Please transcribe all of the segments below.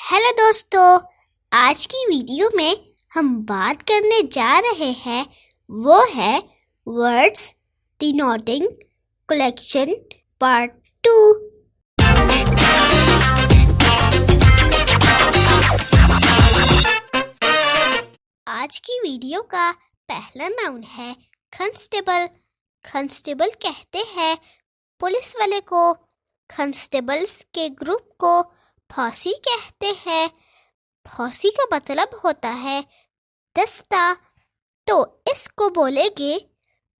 Hello दोस्तों, आज की वीडियो में हम बात करने जा रहे हैं वो है वर्ड्स डिनोटिंग कलेक्शन पार्ट 2। आज की वीडियो का पहला नाउन है कांस्टेबल। कांस्टेबल कहते हैं पुलिस वाले को। कांस्टेबल्स के ग्रुप को फौजी कहते हैं। फौजी का मतलब होता है दस्ता, तो इसको बोलेंगे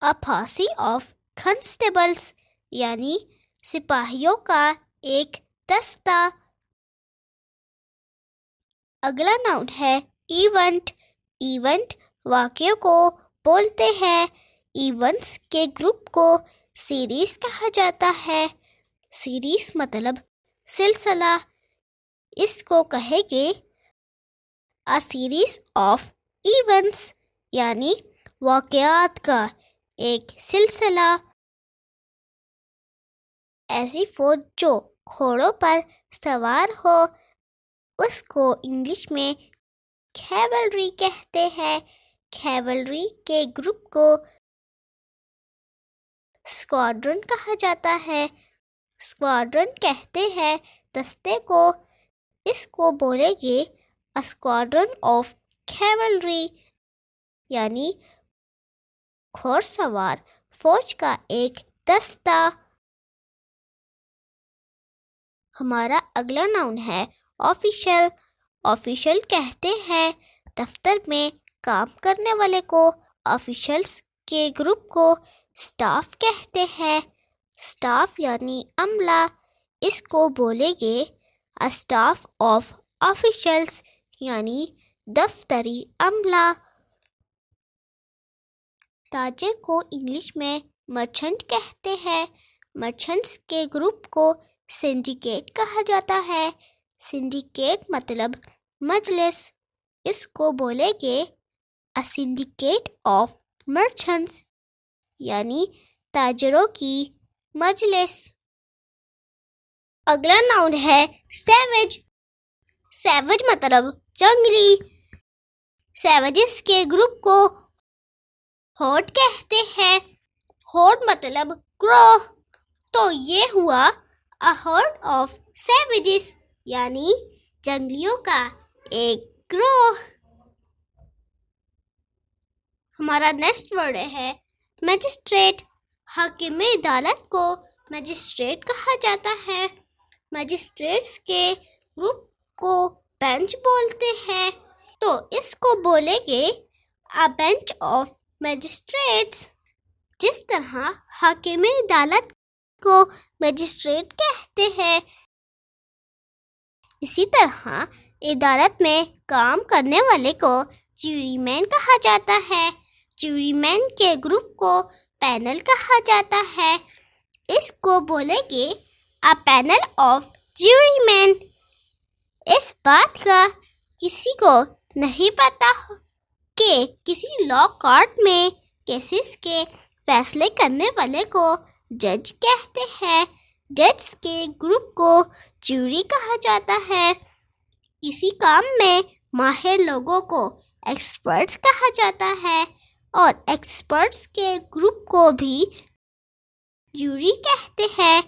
अ फौजी ऑफ कांस्टेबल्स, यानी सिपाहियों का एक दस्ता। अगला नाउन है इवेंट। इवेंट वाक़यों को बोलते हैं। इवेंट्स के ग्रुप को सीरीज कहा जाता है। सीरीज मतलब सिलसिला। इसको कहेंगे अ सीरीज ऑफ इवेंट्स, यानी वाक़यात का एक सिलसिला। ऐसी फौज जो घोड़ों पर सवार हो उसको इंग्लिश में कैवलरी कहते हैं। कैवलरी के ग्रुप को स्क्वाड्रन कहा जाता है। स्क्वाड्रन कहते हैं दस्ते को। इसको बोलेंगे अ स्क्वाड्रन ऑफ कैवलरी, यानी घोड़सवार फौज का एक दस्ता। हमारा अगला नाउन है ऑफिशियल। ऑफिशियल कहते हैं दफ्तर में काम करने वाले को। ऑफिशियल्स के ग्रुप को स्टाफ कहते हैं। स्टाफ यानी अमला। इसको बोलेंगे अ स्टाफ ऑफ ऑफिशियल्स, यानी दफ्तरी अमला। ताजिर को इंग्लिश में मर्चेंट कहते हैं। मर्चेंट्स के ग्रुप को सिंडिकेट कहा जाता है। सिंडिकेट मतलब मजलिस। इसको बोलेंगे अ सिंडिकेट ऑफ मर्चेंट्स, यानी ताजिरों की मजलिस। अगला नाउन है सैवेज। सैवेज मतलब जंगली। सैवेजेस के ग्रुप को हॉट कहते हैं। हॉट मतलब ग्रोह, तो ये हुआ अ हॉर्ड ऑफ सैवेजेस, यानी जंगलियों का एक ग्रोह। हमारा नेक्स्ट वर्ड है मजिस्ट्रेट। हाकिम अदालत को मजिस्ट्रेट कहा जाता है। मजिस्ट्रेट्स के ग्रुप को बेंच बोलते हैं, तो इसको बोलेंगे अ बेंच ऑफ मजिस्ट्रेट्स। जिस तरह हाकिम अदालत को मजिस्ट्रेट कहते हैं, इसी तरह अदालत में काम करने वाले को ज्यूरीमैन कहा जाता है। ज्यूरीमैन के ग्रुप को पैनल कहा जाता है। इसको बोलेंगे अ पैनल ऑफ ज्यूरीमैन। इस बात का किसी को नहीं पता कि किसी लॉ कोर्ट में केसेस के फैसले करने वाले को जज कहते हैं। जज के ग्रुप को जूरी कहा जाता है। किसी काम में माहिर लोगों को एक्सपर्ट्स कहा जाता है, और एक्सपर्ट्स के ग्रुप को भी जूरी कहते हैं,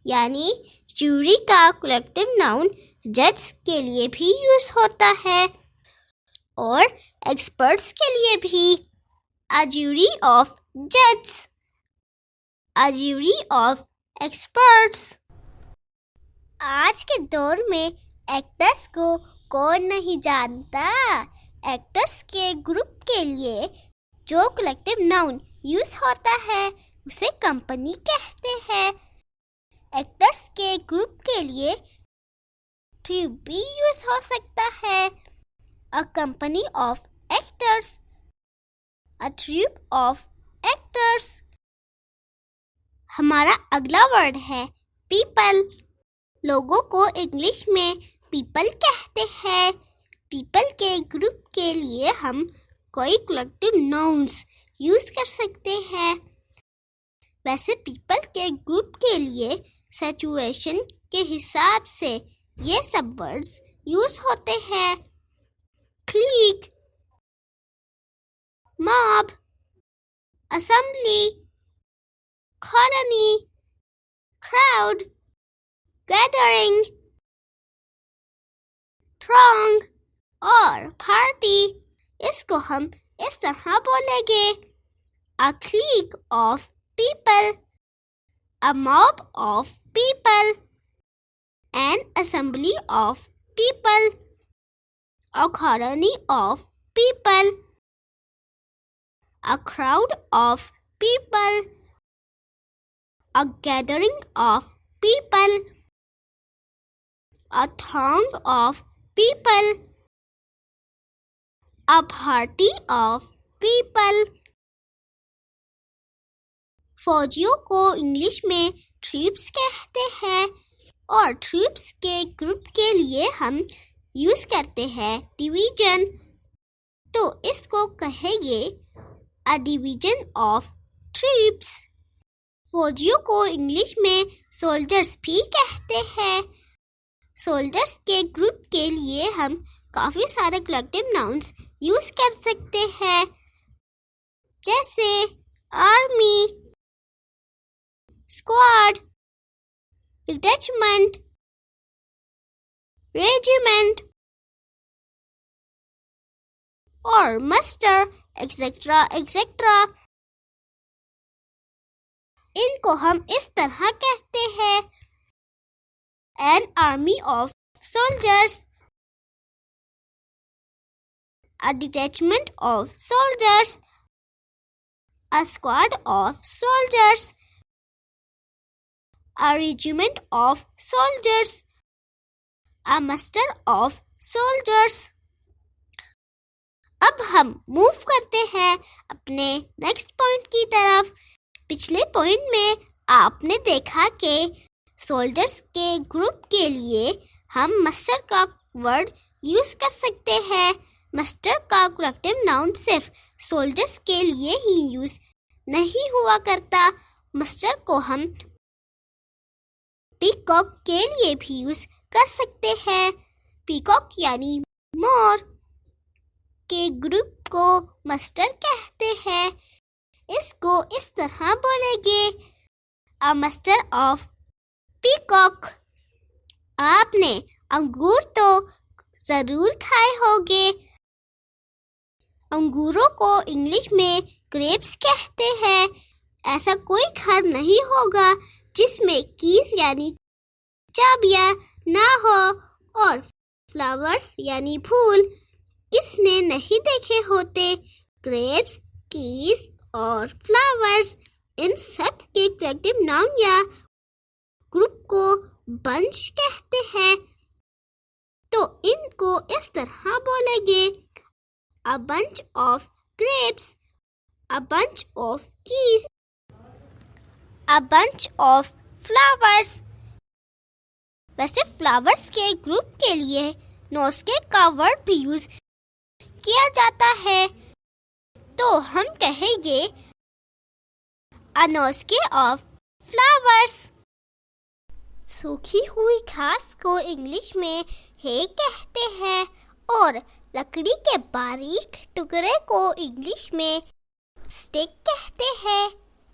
यानी जूरी का कलेक्टिव नाउन जज के लिए भी यूज होता है और एक्सपर्ट्स के लिए भी। अ जूरी ऑफ जज, अ जूरी ऑफ एक्सपर्ट्स। आज के दौर में एक्टर्स को कौन नहीं जानता। एक्टर्स के ग्रुप के लिए जो कलेक्टिव नाउन यूज होता है उसे कंपनी कहते हैं। एक्टर्स के ग्रुप के लिए ट्यूब भी यूज हो सकता है। A company of actors, a tube of actors. हमारा अगला वर्ड है पीपल। लोगों को इंग्लिश में पीपल कहते हैं। पीपल के ग्रुप के लिए हम कोई कलेक्टिव नाउन्स यूज कर सकते हैं। वैसे पीपल के ग्रुप के लिए सिचुएशन के हिसाब से ये सब वर्ड्स यूज होते हैं। Click, mob, assembly, colony, crowd, gathering, throng और पार्टी। इसको हम इस तरह बोलेंगे: a clique of people, a mob of people, an assembly of people, a colony of people, a crowd of people, a gathering of people, a throng of people, a party of people। फौजियों को English में troops कहते हैं और troops के group के लिए हम यूज करते हैं डिवीजन। तो इसको कहेंगे अ डिवीजन ऑफ ट्रूप्स। फौजियों को इंग्लिश में सोल्जर्स भी कहते हैं। सोल्जर्स के ग्रुप के लिए हम काफी सारे कलेक्टिव नाउन्स यूज कर सकते हैं, जैसे आर्मी, स्क्वाड, डिटैचमेंट, रेजिमेंट और मस्टर एक्सेट्रा एक्सेट्रा। इनको हम इस तरह कहते हैं: an army of soldiers, a detachment of soldiers, a squad of soldiers, a regiment of soldiers, a muster of soldiers। अब हम मूव करते हैं अपने नेक्स्ट पॉइंट की तरफ। पिछले पॉइंट में आपने देखा कि सोल्जर्स के ग्रुप के लिए हम मस्टर का वर्ड यूज कर सकते हैं। मस्टर का कलेक्टिव नाउन सिर्फ सोल्जर्स के लिए ही यूज नहीं हुआ करता। मस्टर को हम पीकॉक के लिए भी यूज कर सकते हैं। पीकॉक यानी मोर के ग्रुप को मस्टर कहते हैं। इसको इस तरह बोलेंगे: अ मस्टर ऑफ पीकॉक। आपने अंगूर तो जरूर खाए होंगे। अंगूरों को इंग्लिश में ग्रेप्स कहते हैं। ऐसा कोई घर नहीं होगा जिसमें कीज यानी चाबियां ना हो और फ्लावर्स यानी फूल किसने नहीं देखे होते। ग्रेप्स, कीज और फ्लावर्स, इन सब के कलेक्टिव नाउन या ग्रुप को बंच कहते हैं। तो इनको इस तरह बोलेंगे: a bunch of grapes, a bunch of keys, a bunch of flowers। वैसे फ्लावर्स के ग्रुप के लिए नोस्के का वर्ड भी यूज किया जाता है, तो हम कहेंगे a nosque of flowers। सूखी हुई घास को इंग्लिश में हे कहते हैं और लकड़ी के बारीक टुकड़े को इंग्लिश में स्टिक कहते हैं।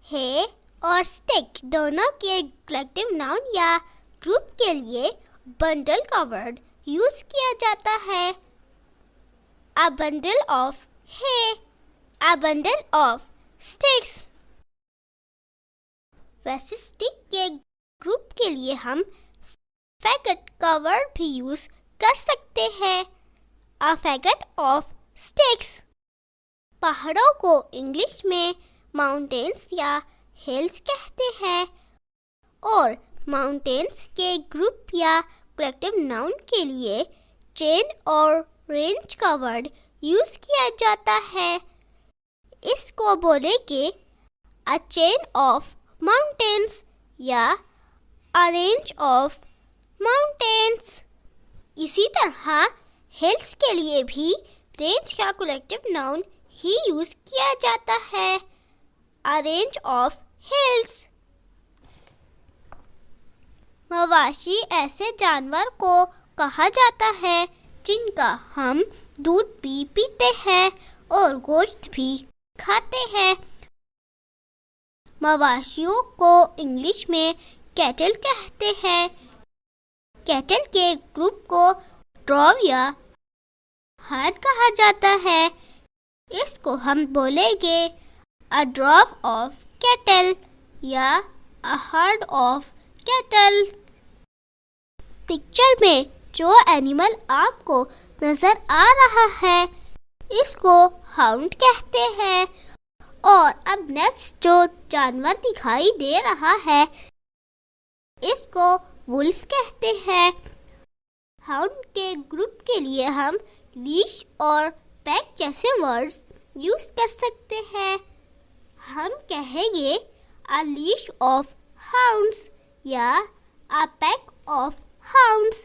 हे और स्टिक दोनों के कलेक्टिव नाउन या ग्रुप के लिए बंडल का वर्ड यूज किया जाता है। A bundle of hay, a bundle of sticks. वैसे स्टिक के ग्रुप के लिए हम फैगट का वर्ड भी यूज कर सकते हैं। A faggot of sticks। पहाड़ों को इंग्लिश में माउंटेन्स या हिल्स कहते हैं और माउंटेन्स के ग्रुप या कलेक्टिव नाउन के लिए चेन और रेंज का वर्ड यूज किया जाता है। इसको बोलेंगे a chain of mountains या a range of mountains। इसी तरह हिल्स के लिए भी रेंज का कलेक्टिव नाउन ही यूज किया जाता है। A range of hills. मवाशी ऐसे जानवर को कहा जाता है जिनका हम दूध भी पीते हैं और गोश्त भी खाते हैं। मवाशियों को इंग्लिश में कैटल कहते हैं। कैटल के ग्रुप को ड्रॉव या हर्ड कहा जाता है। इसको हम बोलेंगे अ ड्रॉव ऑफ कैटल या a herd of cattle. Picture में जो एनिमल आपको नजर आ रहा है इसको हाउंड कहते हैं। और अब नेक्स्ट जो जानवर दिखाई दे रहा है इसको वुल्फ कहते हैं। हाउंड के ग्रुप के लिए हम लीश और पैक जैसे वर्ड्स यूज कर सकते हैं। हम कहेंगे अ लीश ऑफ हाउंड्स या a pack of hounds.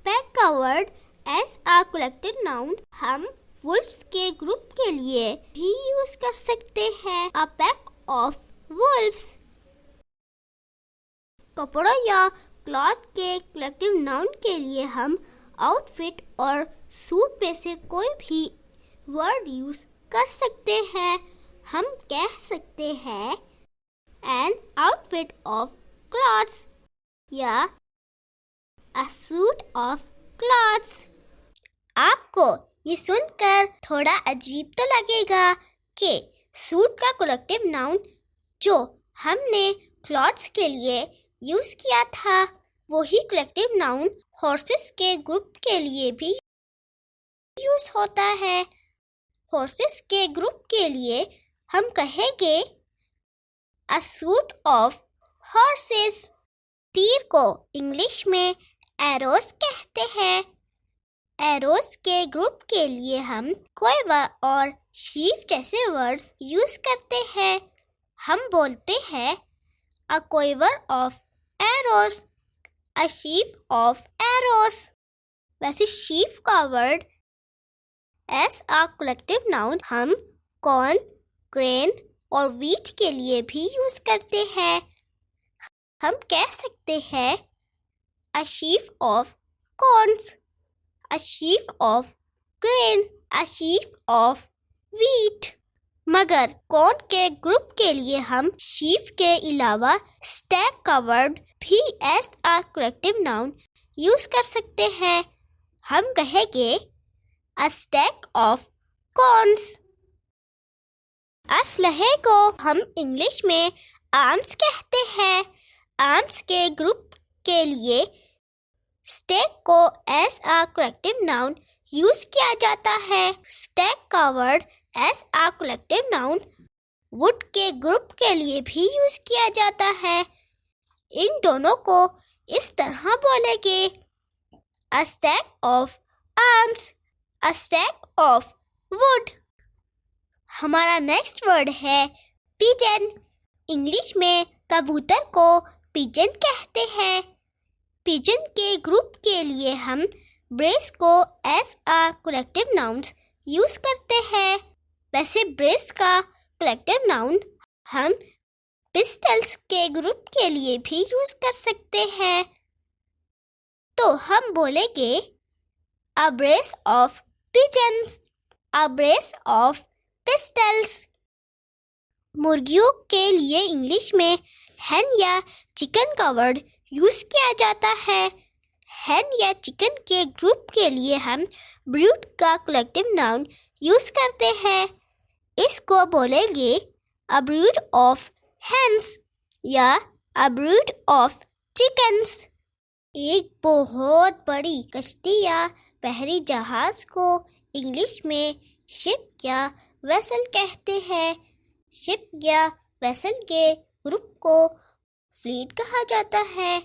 Pack का word as a collective noun हम वुल्फ्स के ग्रुप के लिए भी यूज कर सकते हैं। A pack of wolfs. कपड़ों या क्लॉथ के कलेक्टिव नाउन के लिए हम आउटफिट और सूट में से कोई भी वर्ड यूज कर सकते हैं। हम कह सकते हैं एन आउटफिट ऑफ क्लॉथ्स या अ सूट ऑफ क्लॉथ्स। आपको ये सुनकर थोड़ा अजीब तो लगेगा कि सूट का कलेक्टिव नाउन जो हमने क्लॉथ्स के लिए यूज किया था वही कलेक्टिव नाउन हॉर्सेस के ग्रुप के लिए भी यूज होता है। हॉर्सेस के ग्रुप के लिए हम कहेंगे अ सूट ऑफ हॉर्सेस। तीर को इंग्लिश में एरोस कहते हैं। एरोस के ग्रुप के लिए हम क्वेवर और शीफ जैसे वर्ड्स यूज करते हैं। हम बोलते हैं a quiver of arrows, a sheaf of arrows. वैसे शीफ का word as a collective noun हम कॉर्न, ग्रेन और व्हीट के लिए भी यूज करते हैं। हम कह सकते हैं a sheaf of corns, a sheaf of grain, a sheaf of wheat. मगर कॉर्न के ग्रुप के लिए हम शीफ के अलावा स्टैक का वर्ड भी as a collective noun use कर सकते हैं। हम कहेंगे अ स्टैक ऑफ कॉर्न्स। असलहे को हम इंग्लिश में आर्म्स कहते हैं। आर्म्स के ग्रुप के लिए स्टैक को as a collective noun use किया जाता है। स्टैक का word as a collective noun wood के ग्रुप के लिए भी यूज किया जाता है। इन दोनों को इस तरह बोलेंगे अ stack of arms, a stack of would. हमारा नेक्स्ट वर्ड है पिजन। इंग्लिश में कबूतर को पिजन कहते हैं। पिजन के ग्रुप के लिए हम ब्रेस को as a collective nouns use करते हैं। वैसे ब्रेस का कलेक्टिव नाउन हम पिस्टल्स के ग्रुप के लिए भी यूज कर सकते हैं। तो हम बोलेंगे a brace of pigeons, a brace of pistols. मुर्गियों के लिए इंग्लिश में हैन या चिकन का वर्ड यूज किया जाता है। हैन या चिकन के ग्रुप के लिए हम ब्रूड का कलेक्टिव नाउन यूज करते हैं। इसको बोलेंगे अ ब्रूड ऑफ हैंस या अ ब्रूड ऑफ चिकन्स। एक बहुत बड़ी कश्ती या बहरी जहाज को इंग्लिश में शिप या वेसल कहते हैं। शिप या वेसल के ग्रुप को फ्लीट कहा जाता है।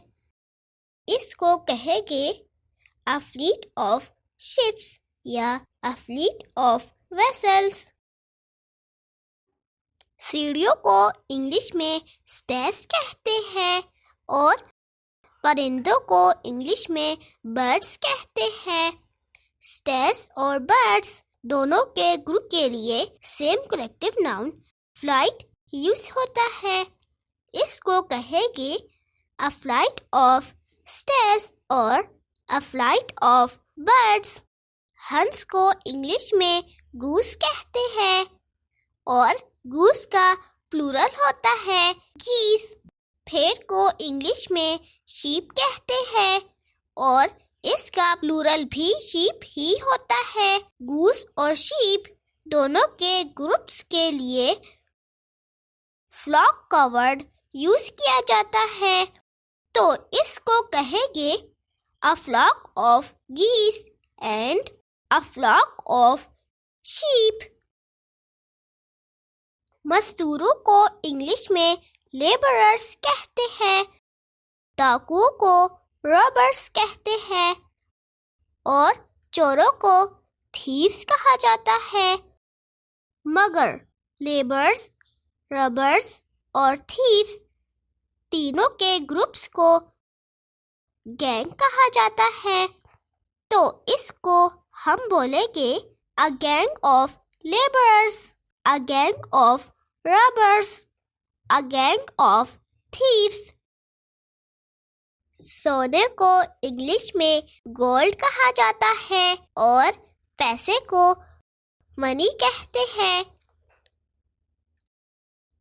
इसको कहेंगे अ फ्लीट ऑफ शिप्स या अ फ्लीट ऑफ वेसल्स। सीढ़ियों को इंग्लिश में स्टेयर्स कहते हैं और परिंदों को इंग्लिश में बर्ड्स कहते हैं। स्टेयर्स और बर्ड्स दोनों के ग्रुप के लिए same collective noun flight use होता है। इसको कहेंगे a flight of stairs or a flight of birds. हंस को इंग्लिश में गूस कहते हैं और गूस का प्लूरल होता है गीस। भेड़ को इंग्लिश में शीप कहते हैं और इसका प्लूरल भी शीप ही होता है। गूस और शीप दोनों के ग्रुप्स के लिए फ्लॉक का वर्ड यूज किया जाता है, तो इसको कहेंगे a flock of geese and a flock of sheep. मजदूरों को इंग्लिश में लेबरर्स कहते हैं, डाकुओं को रॉबर्स कहते हैं और चोरों को थीव्स कहा जाता है। मगर लेबर्स, रॉबर्स और थीव्स तीनों के ग्रुप्स को गैंग कहा जाता है, तो इसको हम बोलेंगे a gang of labourers, a gang of robbers, a gang of thieves. सोने को इंग्लिश में गोल्ड कहा जाता है और पैसे को मनी कहते हैं।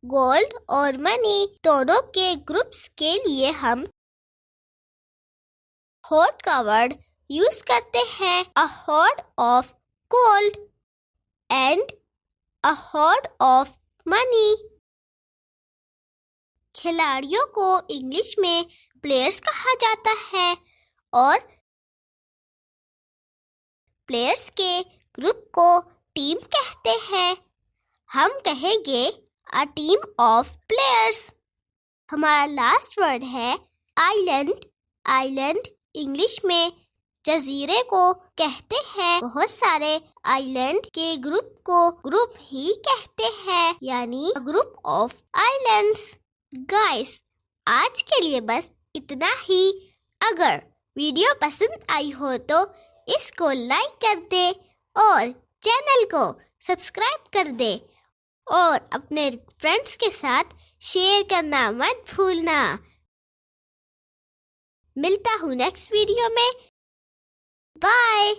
गोल्ड और मनी दोनों के ग्रुप्स के लिए हम होर्ड का वर्ड यूज करते हैं, a hoard of gold and a hoard of money. खिलाड़ियों को इंग्लिश में प्लेयर्स कहा जाता है और प्लेयर्स के ग्रुप को टीम कहते हैं। हम कहेंगे अ टीम ऑफ प्लेयर्स। हमारा लास्ट वर्ड है आइलैंड। आइलैंड इंग्लिश में जजीरे को कहते हैं। बहुत सारे आइलैंड के ग्रुप को ग्रुप ही कहते हैं, यानी ग्रुप ऑफ आइलैंड्स। गाइस, आज के लिए बस इतना ही। अगर वीडियो पसंद आई हो तो इसको लाइक कर दे और चैनल को सब्सक्राइब कर दे और अपने फ्रेंड्स के साथ शेयर करना मत भूलना। मिलता हूँ नेक्स्ट वीडियो में। बाय।